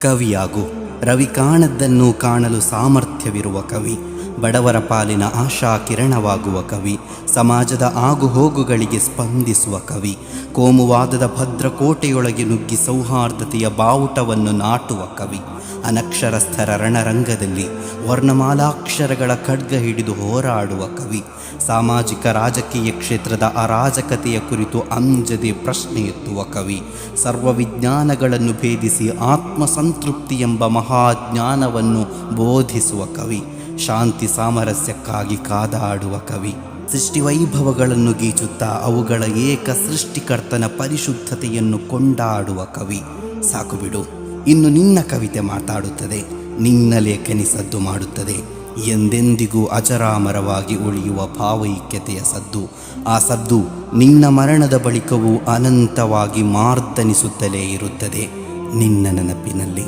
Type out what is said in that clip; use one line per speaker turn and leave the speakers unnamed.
ಕವಿಯಾಗು. ರವಿ ಕಾಣದ್ದನ್ನು ಕಾಣಲು ಸಾಮರ್ಥ್ಯವಿರುವ ಕವಿ, ಬಡವರ ಪಾಲಿನ ಆಶಾ ಕಿರಣವಾಗುವ ಕವಿ, ಸಮಾಜದ ಆಗುಹೋಗುಗಳಿಗೆ ಸ್ಪಂದಿಸುವ ಕವಿ, ಕೋಮುವಾದದ ಭದ್ರಕೋಟೆಯೊಳಗೆ ನುಗ್ಗಿ ಸೌಹಾರ್ದತೆಯ ಬಾವುಟವನ್ನು ನಾಟುವ ಕವಿ, ಅನಕ್ಷರಸ್ಥರ ರಣರಂಗದಲ್ಲಿ ವರ್ಣಮಾಲಾಕ್ಷರಗಳ ಖಡ್ಗ ಹಿಡಿದು ಹೋರಾಡುವ ಕವಿ, ಸಾಮಾಜಿಕ ರಾಜಕೀಯ ಕ್ಷೇತ್ರದ ಅರಾಜಕತೆಯ ಕುರಿತು ಅಂಜದೆ ಪ್ರಶ್ನೆ ಎತ್ತುವ ಕವಿ, ಸರ್ವವಿಜ್ಞಾನಗಳನ್ನು ಭೇದಿಸಿ ಆತ್ಮಸಂತೃಪ್ತಿ ಎಂಬ ಮಹಾಜ್ಞಾನವನ್ನು ಬೋಧಿಸುವ ಕವಿ, ಶಾಂತಿ ಸಾಮರಸ್ಯಕ್ಕಾಗಿ ಕಾದಾಡುವ ಕವಿ, ಸೃಷ್ಟಿವೈಭವಗಳನ್ನು ಗೀಚುತ್ತಾ ಅವುಗಳ ಏಕ ಸೃಷ್ಟಿಕರ್ತನ ಪರಿಶುದ್ಧತೆಯನ್ನು ಕೊಂಡಾಡುವ ಕವಿ. ಸಾಕು ಬಿಡು, ಇನ್ನು ನಿನ್ನ ಕವಿತೆ ಮಾತಾಡುತ್ತದೆ, ನಿನ್ನ ಲೇಖನಿ ಸದ್ದು ಮಾಡುತ್ತದೆ. ಎಂದೆಂದಿಗೂ ಅಜರಾಮರವಾಗಿ ಉಳಿಯುವ ಭಾವೈಕ್ಯತೆಯ ಸದ್ದು. ಆ ಸದ್ದು ನಿನ್ನ ಮರಣದ ಬಳಿಕವೂ ಅನಂತವಾಗಿ ಮಾರ್ದನಿಸುತ್ತಲೇ ಇರುತ್ತದೆ ನಿನ್ನ ನೆನಪಿನಲ್ಲಿ.